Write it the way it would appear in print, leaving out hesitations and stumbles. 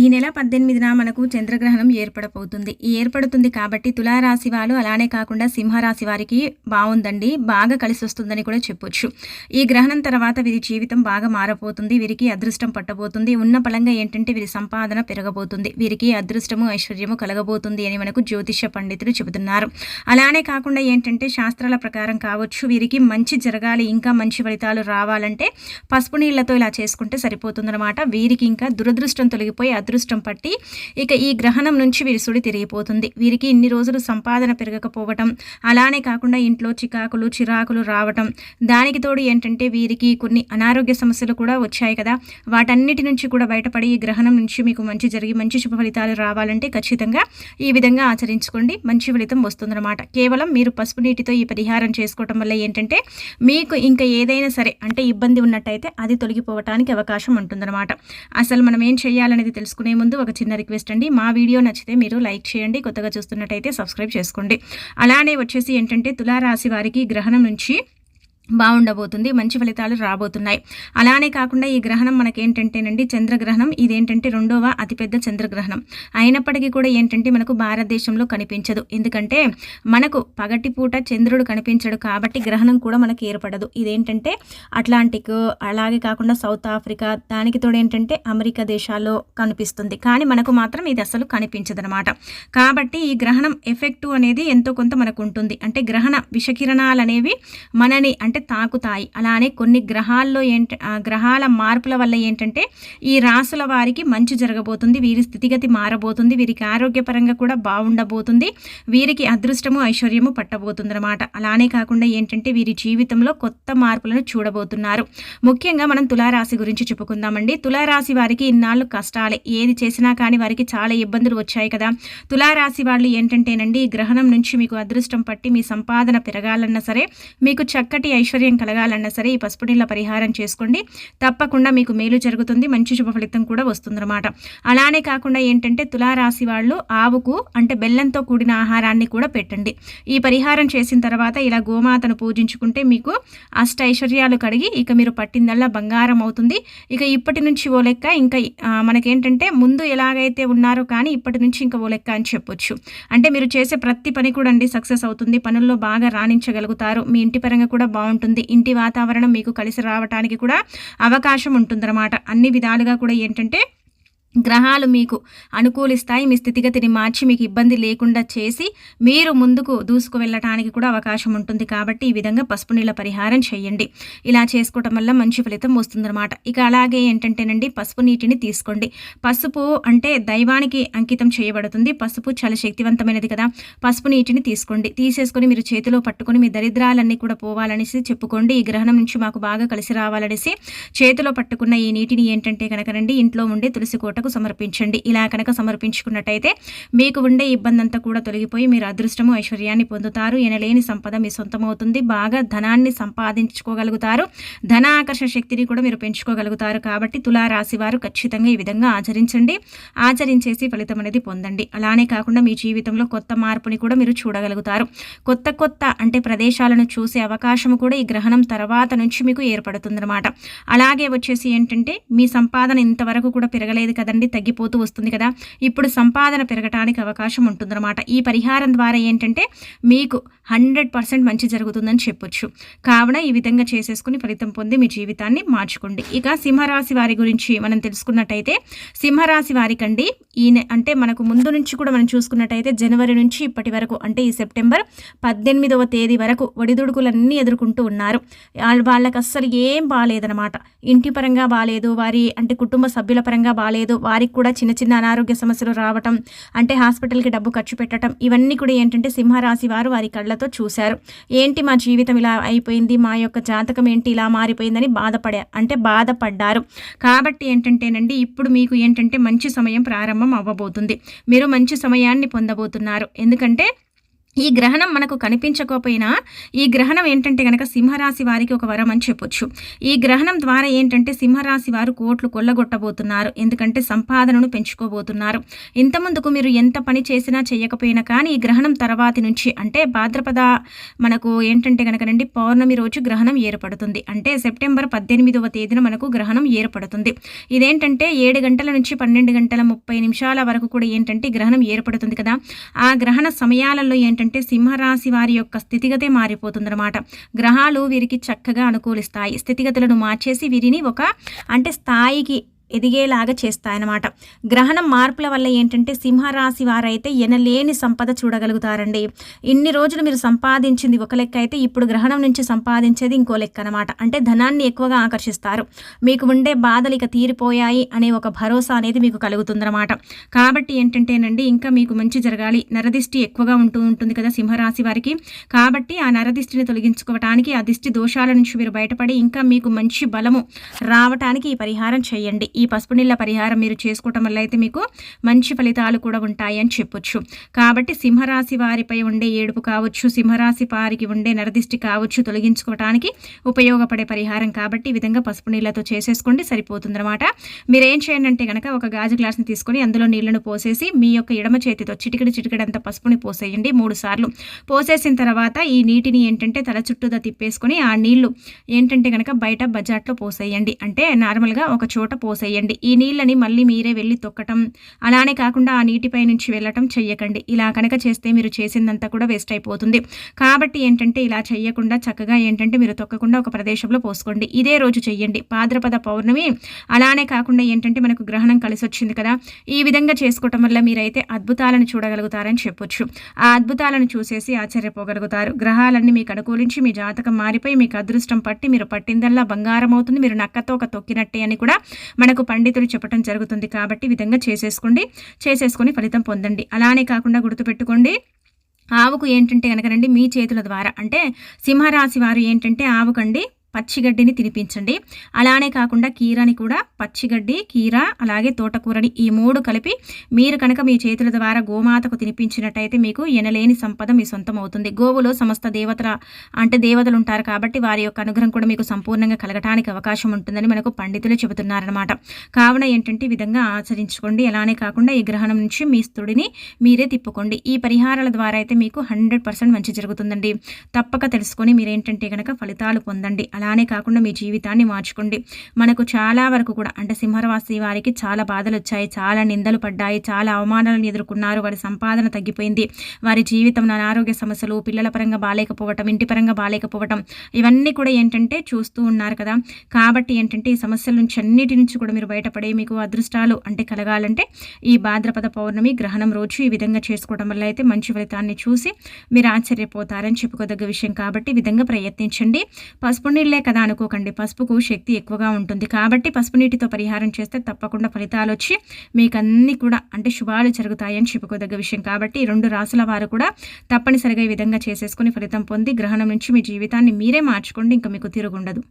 ఈ నెల 18న మనకు చంద్రగ్రహణం ఏర్పడబోతుంది. ఏర్పడుతుంది కాబట్టి తులారాశి వాళ్ళు అలానే కాకుండా సింహరాశి వారికి బావుందండి. బాగా కలిసొస్తుందని కూడా చెప్పొచ్చు. ఈ గ్రహణం తర్వాత వీరి జీవితం బాగా మారబోతుంది. వీరికి అదృష్టం పట్టబోతుంది. ఉన్న పళంగా ఏంటంటే వీరి సంపాదన పెరగబోతుంది. వీరికి అదృష్టము, ఐశ్వర్యము కలగబోతుంది అని మనకు జ్యోతిష్య పండితులు చెబుతున్నారు. అలానే కాకుండా ఏంటంటే శాస్త్రాల ప్రకారం కావచ్చు, వీరికి మంచి జరగాలి, ఇంకా మంచి ఫలితాలు రావాలంటే పసుపు నీళ్లతో ఇలా చేసుకుంటే సరిపోతుందన్నమాట. వీరికి ఇంకా దురదృష్టం తొలగిపోయి అదృష్టం పట్టి ఇక ఈ గ్రహణం నుంచి వీరి సుడి తిరిగిపోతుంది. వీరికి ఇన్ని రోజులు సంపాదన పెరగకపోవటం, అలానే కాకుండా ఇంట్లో చిరాకులు రావటం, దానికి తోడు ఏంటంటే వీరికి కొన్ని అనారోగ్య సమస్యలు కూడా వచ్చాయి కదా, వాటన్నిటి నుంచి కూడా బయటపడి ఈ గ్రహణం నుంచి మీకు మంచి జరిగి మంచి శుభ ఫలితాలు రావాలంటే ఖచ్చితంగా ఈ విధంగా ఆచరించుకోండి. మంచి ఫలితం వస్తుందన్నమాట. కేవలం మీరు పసుపు నీటితో ఈ పరిహారం చేసుకోవటం వల్ల ఏంటంటే మీకు ఇంకా ఏదైనా సరే అంటే ఇబ్బంది ఉన్నట్టయితే అది తొలగిపోవటానికి అవకాశం ఉంటుందన్నమాట. అసలు మనం ఏం చేయాలనేది తెలుసుకునే ముందు ఒక చిన్న రిక్వెస్ట్ అండి. మా వీడియో నచ్చితే మీరు లైక్ చేయండి, కొత్తగా చూస్తున్నట్టయితే సబ్స్క్రైబ్ చేసుకోండి. అలానే వచ్చేసి ఏంటంటే తులారాశి వారికి గ్రహణం నుంచి బాగుండబోతుంది, మంచి ఫలితాలు రాబోతున్నాయి. అలానే కాకుండా ఈ గ్రహణం మనకేంటంటేనండి చంద్రగ్రహణం. ఇదేంటంటే 2వ అతిపెద్ద చంద్రగ్రహణం అయినప్పటికీ కూడా ఏంటంటే మనకు భారతదేశంలో కనిపించదు. ఎందుకంటే మనకు పగటిపూట చంద్రుడు కనిపించడు కాబట్టి గ్రహణం కూడా మనకు ఏర్పడదు. ఇదేంటంటే అట్లాంటిక్, అలాగే కాకుండా సౌత్ ఆఫ్రికా, దానికి తోడు ఏంటంటే అమెరికా దేశాల్లో కనిపిస్తుంది. కానీ మనకు మాత్రం ఇది అసలు కనిపించదనమాట. కాబట్టి ఈ గ్రహణం ఎఫెక్టు అనేది ఎంతో కొంత మనకు ఉంటుంది. అంటే గ్రహణ విషకిరణాలు అనేవి మనని తాకుతాయి. అలానే కొన్ని గ్రహాల్లో గ్రహాల మార్పుల వల్ల ఏంటంటే ఈ రాసుల వారికి మంచి జరగబోతుంది. వీరి స్థితిగతి మారబోతుంది. వీరికి ఆరోగ్యపరంగా కూడా బాగుండబోతుంది. వీరికి అదృష్టము, ఐశ్వర్యము పట్టబోతుంది అనమాట. అలానే కాకుండా ఏంటంటే వీరి జీవితంలో కొత్త మార్పులను చూడబోతున్నారు. ముఖ్యంగా మనం తులారాశి గురించి చెప్పుకుందామండి. తులారాశి వారికి ఇన్నాళ్ళు కష్టాలే, ఏది చేసినా కానీ వారికి చాలా ఇబ్బందులు వచ్చాయి కదా. తులారాశి వాళ్ళు ఏంటంటేనండి ఈ గ్రహణం నుంచి మీకు అదృష్టం పట్టి మీ సంపాదన పెరగాలన్నా సరే, మీకు చక్కటి ఐశ్వర్యం కలగాలన్నా సరే ఈ పసుపు నీళ్ళ పరిహారం చేసుకోండి. తప్పకుండా మీకు మేలు జరుగుతుంది, మంచి శుభ ఫలితం కూడా వస్తుందన్నమాట. అలానే కాకుండా ఏంటంటే తులారాశి వాళ్ళు ఆవుకు బెల్లంతో కూడిన ఆహారాన్ని కూడా పెట్టండి. ఈ పరిహారం చేసిన తర్వాత ఇలా గోమాతను పూజించుకుంటే మీకు అష్ట ఐశ్వర్యాలు కడిగి ఇక మీరు పట్టిందల్లా బంగారం అవుతుంది. ఇక ఇప్పటి నుంచి ఓ లెక్క, ఇంకా మనకేంటంటే ముందు ఎలాగైతే ఉన్నారో కానీ ఇప్పటి నుంచి ఇంకా ఓ లెక్క అని చెప్పొచ్చు. అంటే మీరు చేసే ప్రతి పని కూడా సక్సెస్ అవుతుంది. పనుల్లో బాగా రాణించగలుగుతారు. మీ ఇంటి పరంగా కూడా బాగుంటుంది. ఇంటి వాతావరణం మీకు కలిసి రావడానికి కూడా అవకాశం ఉంటుందన్నమాట. అన్ని విధాలుగా కూడా ఏంటంటే గ్రహాలు మీకు అనుకూలిస్తాయి. మీ స్థితిగతిని మార్చి మీకు ఇబ్బంది లేకుండా చేసి మీరు ముందుకు దూసుకు వెళ్ళటానికి కూడా అవకాశం ఉంటుంది. కాబట్టి ఈ విధంగా పసుపు నీళ్ళ పరిహారం చేయండి. ఇలా చేసుకోవటం వల్ల మంచి ఫలితం వస్తుందన్నమాట. ఇక అలాగే ఏంటంటేనండి పసుపు నీటిని తీసుకోండి. పసుపు అంటే దైవానికి అంకితం చేయబడుతుంది. పసుపు చాలా శక్తివంతమైనది కదా. పసుపు నీటిని తీసుకోండి. తీసేసుకొని మీరు చేతిలో పట్టుకొని మీ దరిద్రాలన్నీ కూడా పోవాలనేసి చెప్పుకోండి. ఈ గ్రహణం నుంచి మాకు బాగా కలిసి రావాలనేసి చేతిలో పట్టుకున్న ఈ నీటిని ఏంటంటే కనుకనండి ఇంట్లో ఉండే తులసి కోట సమర్పించండి. ఇలా కనుక సమర్పించుకున్నట్టయితే మీకు ఉండే ఇబ్బంది అంతా కూడా తొలగిపోయి మీరు అదృష్టము, ఐశ్వర్యాన్ని పొందుతారు. ఎనలేని సంపద మీ సొంతమవుతుంది. బాగా ధనాన్ని సంపాదించుకోగలుగుతారు. ధన ఆకర్షణ శక్తిని కూడా మీరు పెంచుకోగలుగుతారు. కాబట్టి తులారాశి వారు ఖచ్చితంగా ఈ విధంగా ఆచరించండి. ఆచరించేసి ఫలితం అనేది పొందండి. అలానే కాకుండా మీ జీవితంలో కొత్త మార్పుని కూడా మీరు చూడగలుగుతారు. కొత్త ప్రదేశాలను చూసే అవకాశం కూడా ఈ గ్రహణం తర్వాత నుంచి మీకు ఏర్పడుతుందన్నమాట. అలాగే వచ్చేసి ఏంటంటే మీ సంపాదన ఇంతవరకు కూడా పెరగలేదు కదండి, తగ్గిపోతూ వస్తుంది కదా. ఇప్పుడు సంపాదన పెరగటానికి అవకాశం ఉంటుందన్నమాట. ఈ పరిహారం ద్వారా ఏంటంటే మీకు 100% మంచి జరుగుతుందని చెప్పొచ్చు. కావున ఈ విధంగా చేసేసుకుని ఫలితం పొంది మీ జీవితాన్ని మార్చుకోండి. ఇక సింహరాశి వారి గురించి మనం తెలుసుకున్నట్టయితే సింహరాశి వారికండి మనకు ముందు నుంచి కూడా మనం చూసుకున్నట్టయితే జనవరి నుంచి ఇప్పటి వరకు ఈ సెప్టెంబర్ 18వ తేదీ వరకు ఒడిదుడుకులన్నీ ఎదుర్కొంటూ ఉన్నారు. వాళ్ళకి అస్సలు ఏం బాగాలేదన్నమాట. ఇంటి పరంగా బాగాలేదు, వారి కుటుంబ సభ్యుల పరంగా బాగాలేదు, వారికి కూడా చిన్న చిన్న అనారోగ్య సమస్యలు రావటం, హాస్పిటల్కి డబ్బు ఖర్చు పెట్టడం, ఇవన్నీ కూడా ఏంటంటే సింహరాశి వారు వారి కళ్ళతో చూశారు. ఏంటి మా జీవితం ఇలా అయిపోయింది, మా యొక్క జాతకం ఏంటి ఇలా మారిపోయిందని బాధపడ్డారు. కాబట్టి ఏంటంటేనండి ఇప్పుడు మీకు మంచి సమయం ప్రారంభం అవ్వబోతుంది. మీరు మంచి సమయాన్ని పొందబోతున్నారు. ఎందుకంటే ఈ గ్రహణం మనకు కనిపించకపోయినా ఈ గ్రహణం ఏంటంటే గనక సింహరాశి వారికి ఒక వరం అని చెప్పొచ్చు. ఈ గ్రహణం ద్వారా ఏంటంటే సింహరాశి వారు కోట్లు కొల్లగొట్టబోతున్నారు. ఎందుకంటే సంపాదనను పెంచుకోబోతున్నారు. ఇంతకుముందుకు మీరు ఎంత పని చేసినా చేయకపోయినా కానీ ఈ గ్రహణం తర్వాతి నుంచి అంటే భాద్రపద మనకు ఏంటంటే గనకనండి పౌర్ణమి రోజు గ్రహణం ఏర్పడుతుంది. అంటే సెప్టెంబర్ 18వ తేదీన మనకు గ్రహణం ఏర్పడుతుంది. ఇదేంటంటే 7 గంటల నుంచి 12 గంటల 30 నిమిషాల వరకు కూడా ఏంటంటే గ్రహణం ఏర్పడుతుంది కదా. ఆ గ్రహణ సమయాలలో ఏంటంటే సింహరాశి వారి యొక్క స్థితిగతే మారిపోతుందన్నమాట. గ్రహాలు వీరికి చక్కగా అనుకూలిస్తాయి. స్థితిగతులను మార్చేసి వీరిని ఒక అంటే స్థాయికి ఎదిగేలాగా చేస్తాయన్నమాట. గ్రహణం మార్పుల వల్ల ఏంటంటే సింహరాశి వారైతే ఎనలేని సంపద చూడగలుగుతారండి. ఇన్ని రోజులు మీరు సంపాదించింది ఒక లెక్క అయితే ఇప్పుడు గ్రహణం నుంచి సంపాదించేది ఇంకో లెక్క అనమాట. అంటే ధనాన్ని ఎక్కువగా ఆకర్షిస్తారు. మీకు ఉండే బాధలు ఇక తీరిపోయాయి అనే ఒక భరోసా అనేది మీకు కలుగుతుందన్నమాట. కాబట్టి ఏంటంటేనండి ఇంకా మీకు మంచి జరగాలి. నరదిష్టి ఎక్కువగా ఉంటుంది కదా సింహరాశి వారికి. కాబట్టి ఆ నరదిష్టిని తొలగించుకోవటానికి ఆ దిష్టి దోషాల నుంచి మీరు బయటపడి ఇంకా మీకు మంచి బలము రావటానికి ఈ పరిహారం చేయండి. ఈ పసుపు నీళ్ళ పరిహారం మీరు చేసుకోవటం వల్ల అయితే మీకు మంచి ఫలితాలు కూడా ఉంటాయి అని చెప్పొచ్చు. కాబట్టి సింహరాశి వారిపై ఉండే ఏడుపు కావచ్చు, సింహరాశి వారికి ఉండే నరదిష్టి కావచ్చు తొలగించుకోవడానికి ఉపయోగపడే పరిహారం కాబట్టి ఈ విధంగా పసుపు నీళ్ళతో చేసేసుకోండి, సరిపోతుందన్నమాట. మీరు ఏం చేయండి అంటే కనుక ఒక గాజు గ్లాస్ని తీసుకొని అందులో నీళ్లను పోసేసి మీ యొక్క ఎడమ చేతితో చిటికెడంత పసుపుని పోసేయండి 3 సార్లు. పోసేసిన తర్వాత ఈ నీటిని ఏంటంటే తల చుట్టూదా తిప్పేసుకొని ఆ నీళ్లు ఏంటంటే కనుక బయట బజాట్లో పోసేయండి. అంటే నార్మల్గా ఒక చోట పోసేయండి. ఈ నీళ్ళని మళ్ళీ మీరే వెళ్ళి తొక్కటం అలానే కాకుండా ఆ నీటిపై నుంచి వెళ్ళటం చెయ్యకండి. ఇలా కనుక చేస్తే మీరు చేసిందంతా కూడా వేస్ట్ అయిపోతుంది. కాబట్టి ఏంటంటే ఇలా చెయ్యకుండా చక్కగా ఏంటంటే మీరు తొక్కకుండా ఒక ప్రదేశంలో పోసుకోండి. ఇదే రోజు చెయ్యండి. భాద్రపద పౌర్ణమి అలానే కాకుండా ఏంటంటే మనకు గ్రహణం కలిసి వచ్చింది కదా. ఈ విధంగా చేసుకోవటం వల్ల మీరైతే అద్భుతాలను చూడగలుగుతారని చెప్పొచ్చు. ఆ అద్భుతాలను చూసేసి ఆశ్చర్యపోగలుగుతారు. గ్రహాలన్నీ మీకు అనుకూలించి మీ జాతకం మారిపోయి మీకు అదృష్టం పట్టి మీరు పట్టిందల్లా బంగారం అవుతుంది. మీరు నక్కతో ఒక తొక్కినట్టే అని కూడా మనకు పండితులు చెప్పడం జరుగుతుంది. కాబట్టి విధంగా చేసేసుకొని ఫలితం పొందండి. అలానే కాకుండా గుర్తుపెట్టుకోండి, ఆవుకు ఏంటంటే కనుకనండి మీ చేతుల ద్వారా అంటే సింహరాశి వారు ఏంటంటే ఆవుకండి పచ్చిగడ్డిని తినిపించండి. అలానే కాకుండా కీరని కూడా పచ్చిగడ్డి, కీర అలాగే తోటకూరని ఈ 3 కలిపి మీరు కనుక మీ చేతుల ద్వారా గోమాతకు తినిపించినట్టయితే మీకు ఎనలేని సంపద మీ సొంతం అవుతుంది. గోవులో సమస్త దేవతలు ఉంటారు కాబట్టి వారి యొక్క అనుగ్రహం కూడా మీకు సంపూర్ణంగా కలగటానికి అవకాశం ఉంటుందని మనకు పండితులు చెబుతున్నారనమాట. కావున ఏంటంటే ఈ విధంగా ఆచరించుకోండి. అలానే కాకుండా ఈ గ్రహణం నుంచి మీ స్థుడిని మీరే తిప్పుకోండి. ఈ పరిహారాల ద్వారా అయితే మీకు 100% మంచి జరుగుతుందండి. తప్పక తెలుసుకొని మీరేంటంటే కనుక ఫలితాలు పొందండి. అలానే కాకుండా మీ జీవితాన్ని మార్చుకోండి. మనకు చాలా వరకు కూడా అంటే సింహరాశి వారికి చాలా బాధలు వచ్చాయి, చాలా నిందలు పడ్డాయి, చాలా అవమానాలను ఎదుర్కొన్నారు. వారి సంపాదన తగ్గిపోయింది. వారి జీవితం అనారోగ్య సమస్యలు, పిల్లల పరంగా బాలేకపోవటం, ఇంటి పరంగా బాలేకపోవటం ఇవన్నీ కూడా ఏంటంటే చూస్తూ ఉన్నారు కదా. కాబట్టి ఏంటంటే ఈ సమస్యల నుంచి అన్నిటి నుంచి కూడా మీరు బయటపడే మీకు అదృష్టాలు అంటే కలగాలంటే ఈ భాద్రపద పౌర్ణమి గ్రహణం రోజు ఈ విధంగా చేసుకోవడం వల్ల అయితే మంచి ఫలితాన్ని చూసి మీరు ఆశ్చర్యపోతారని చెప్పుకోదగ్గ విషయం. కాబట్టి ఈ విధంగా ప్రయత్నించండి. పసుపు నీళ్ళే కదా అనుకోకండి, పసుపుకు శక్తి ఎక్కువగా ఉంటుంది. కాబట్టి పసుపు నీటితో పరిహారం చేస్తే తప్పకుండా ఫలితాలు వచ్చి మీకు అన్ని కూడా అంటే శుభాలు జరుగుతాయని చెప్పుకోదగ్గ విషయం. కాబట్టి 2 రాసుల వారు కూడా తప్పనిసరిగా ఈ విధంగా చేసేసుకుని ఫలితం పొంది గ్రహణం నుంచి మీ జీవితాన్ని మీరే మార్చుకోండి. ఇంకా మీకు తిరుగుండదు.